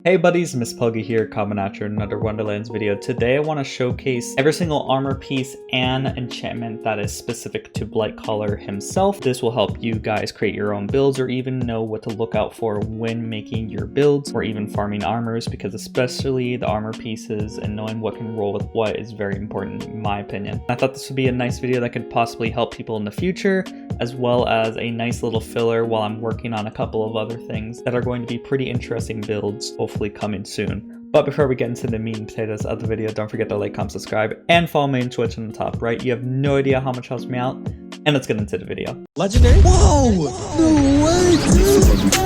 Hey buddies, Miss Puggy here, coming at you in another Wonderlands video. Today I want to showcase every single armor piece and enchantment that is specific to Blightcaller himself. This will help you guys create your own builds or even know what to look out for when making your builds or even farming armors, because especially the armor pieces and knowing what can roll with what is very important in my opinion. I thought this would be a nice video that could possibly help people in the future, as well as a nice little filler while I'm working on a couple of other things that are going to be pretty interesting builds, hopefully coming soon. But before we get into the meat and potatoes of the video, don't forget to like, comment, subscribe, and follow me on Twitch on the top right. You have no idea how much helps me out. And let's get into the video. Legendary? Whoa! No way, dude!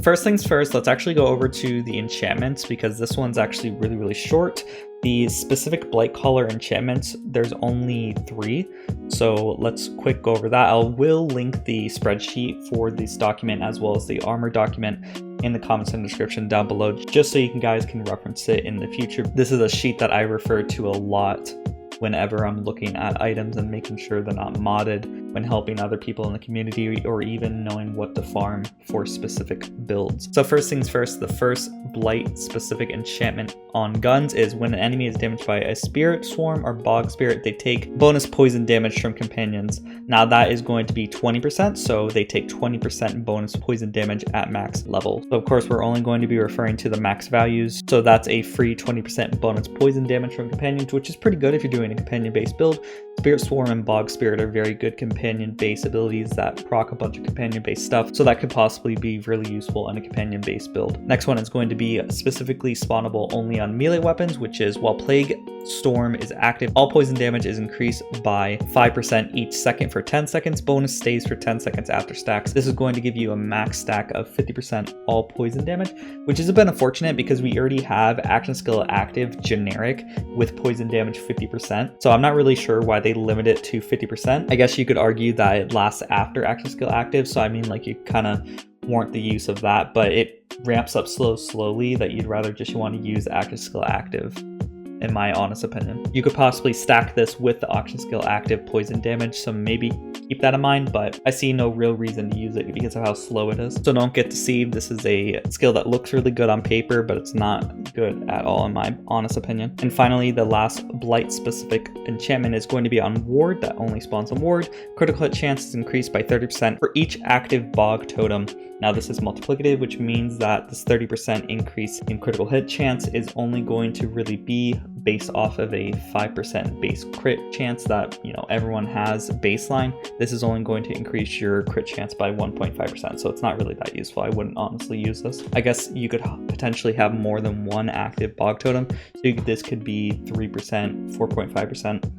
First things first, let's actually go over to the enchantments, because this one's actually really short. The specific Blightcaller enchantments, there's only 3, so let's quick go over that. I will link the spreadsheet for this document as well as the armor document in the comments and description down below, just so you guys can reference it in the future. This is a sheet that I refer to a lot whenever I'm looking at items and making sure they're not modded, when helping other people in the community, or even knowing what to farm for specific builds. So first things first, the first Blight specific enchantment on guns is when an enemy is damaged by a spirit, swarm, or bog spirit, they take bonus poison damage from companions. Now that is going to be 20%, so they take 20% bonus poison damage at max level. So of course we're only going to be referring to the max values, so that's a free 20% bonus poison damage from companions, which is pretty good if you're doing a companion based build. Spirit, swarm, and bog spirit are very good companion based abilities that proc a bunch of companion based stuff, so that could possibly be really useful in a companion based build. Next one is going to be specifically spawnable only on melee weapons, which is while Plague Storm is active, all poison damage is increased by 5% each second for 10 seconds. Bonus stays for 10 seconds after stacks. This is going to give you a max stack of 50% all poison damage, which is a bit unfortunate because we already have action skill active generic with poison damage 50%. So I'm not really sure why they limit it to 50%. I guess you could argue that it lasts after action skill active. So I mean, like, you kind of warrant the use of that, but it ramps up slowly that you'd rather just want to use action skill active, in my honest opinion. You could possibly stack this with the action skill active poison damage, so maybe keep that in mind, but I see no real reason to use it because of how slow it is. So don't get deceived, this is a skill that looks really good on paper, but it's not good at all in my honest opinion. And finally, the last Blight specific enchantment is going to be on Ward, that only spawns on Ward. Critical hit chance is increased by 30% for each active bog totem. Now this is multiplicative, which means that this 30% increase in critical hit chance is only going to really be based off of a 5% base crit chance that, you know, everyone has baseline. This is only going to increase your crit chance by 1.5%, so it's not really that useful. I wouldn't honestly use this. I guess you could potentially have more than one active bog totem, so this could be 3%, 4.5%.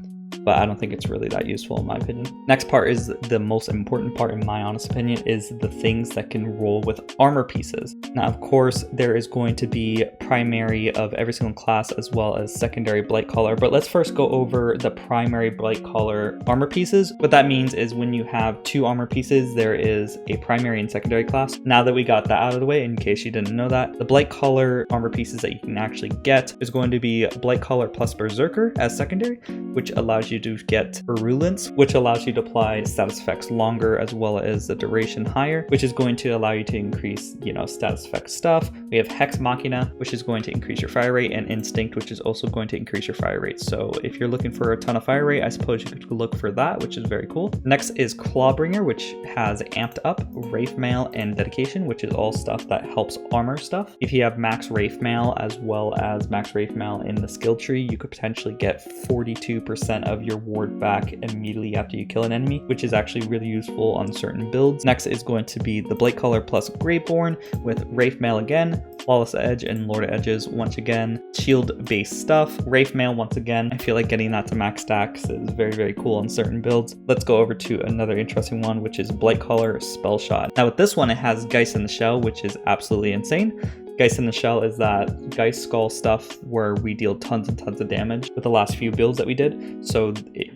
but I don't think it's really that useful in my opinion. Next part is the most important part in my honest opinion, is the things that can roll with armor pieces. Now of course there is going to be primary of every single class as well as secondary Blightcaller, but let's first go over the primary Blightcaller armor pieces. What that means is when you have 2 armor pieces, there is a primary and secondary class. Now that we got that out of the way, in case you didn't know that, the Blightcaller armor pieces that you can actually get is going to be Blightcaller plus Brrzerker as secondary, which allows you to get Virulence, which allows you to apply status effects longer as well as the duration higher, which is going to allow you to increase, you know, status effect stuff. We have Hex Machina, which is going to increase your fire rate, and Instinct, which is also going to increase your fire rate. So if you're looking for a ton of fire rate, I suppose you could look for that, which is very cool. Next is Clawbringer, which has amped up Wraith Mail and Dedication, which is all stuff that helps armor stuff. If you have max Wraith Mail as well as max Wraith Mail in the skill tree, you could potentially get 42% of your ward back immediately after you kill an enemy, which is actually really useful on certain builds. Next is going to be the Blightcaller plus Graveborn with Wraith Mail again, Flawless Edge, and Lord of Edges once again. Shield based stuff. Wraith Mail once again. I feel like getting that to max stacks is very cool on certain builds. Let's go over to another interesting one, which is Blightcaller Spellshot. Now with this one, it has Geist in the Shell, which is absolutely insane. Geist in the Shell is that Geist Skull stuff where we deal tons and tons of damage with the last few builds that we did. So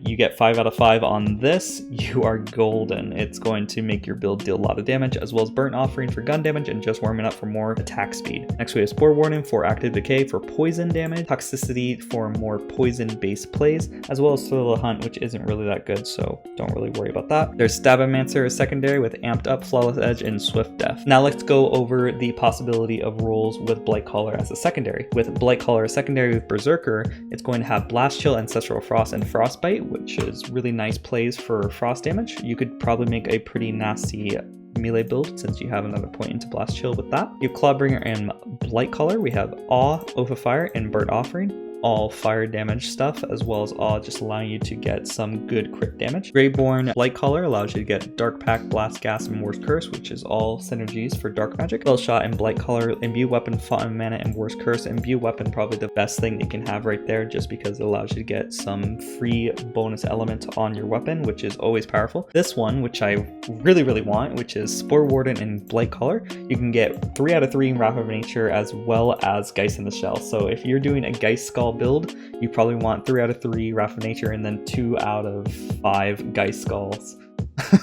you get 5 out of 5 on this, you are golden. It's going to make your build deal a lot of damage, as well as Burnt Offering for gun damage and just warming up for more attack speed. Next we have Spore Warden for active decay for poison damage, toxicity for more poison based plays, as well as Thrill of the Hunt, which isn't really that good, so don't really worry about that. There's Stabbomancer as secondary with amped up Flawless Edge and Swift Death. Now let's go over the possibility of roles with Blightcaller as a secondary. With Blightcaller as secondary with Brrzerker, it's going to have Blast Chill, Ancestral Frost, and Frostbite, which is really nice plays for frost damage. You could probably make a pretty nasty melee build since you have another point into Blast Chill with that. You have Clawbringer and Blightcaller. We have Awe, Oath of Fire, and Burnt Offering. All fire damage stuff, as well as Awe just allowing you to get some good crit damage. Graveborn Blightcaller allows you to get Dark Pact, Blast Gas, and Worst Curse, which is all synergies for dark magic. Spellshot and Blightcaller imbue weapon, Fountain Mana, and Worst Curse. Imbue weapon probably the best thing you can have right there, just because it allows you to get some free bonus element on your weapon, which is always powerful. This one, which I really want, which is Spore Warden and Blightcaller, you can get 3 out of 3 in Wrath of Nature as well as Geist in the Shell. So if you're doing a Geist Skull build, you probably want 3 out of 3 Wrath of Nature and then 2 out of 5 Geist Skulls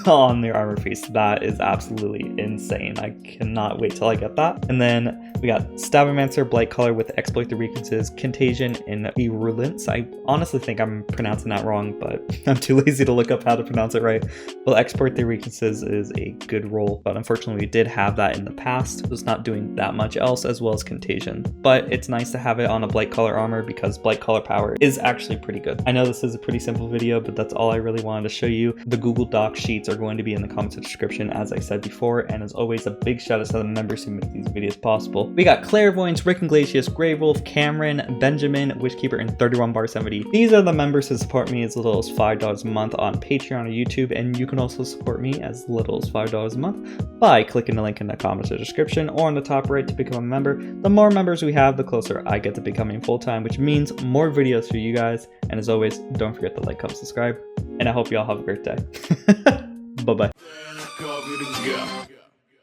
on their armor piece. That is absolutely insane. I cannot wait till I get that. And then we got Stabbomancer, Blightcaller with Exploit the Weaknesses, Contagion, and Virulence. I honestly think I'm pronouncing that wrong, but I'm too lazy to look up how to pronounce it right. Well, Exploit the Weaknesses is a good role, but unfortunately we did have that in the past. It was not doing that much else, as well as Contagion. But it's nice to have it on a Blightcaller armor because Blightcaller power is actually pretty good. I know this is a pretty simple video, but that's all I really wanted to show you. The Google Doc sheets are going to be in the comments description, as I said before, and as always, a big shout out to the members who make these videos possible. We got Clairvoyance, Rick and Glacius, Gravewolf, Cameron, Benjamin, Wishkeeper, and 31 Bar 70. These are the members who support me as little as $5 a month on Patreon or YouTube, and you can also support me as little as $5 a month by clicking the link in the comments or description or on the top right to become a member. The more members we have, the closer I get to becoming full-time, which means more videos for you guys. And as always, don't forget to like, comment, subscribe, and I hope you all have a great day. Bye-bye.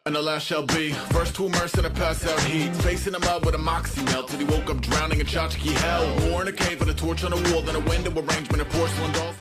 And the last shall be first to immerse in a pass out heat, facing him up with a moxie melt till he woke up drowning in tchotchke hell. More in a cave with a torch on the wall than a window arrangement of porcelain dolls.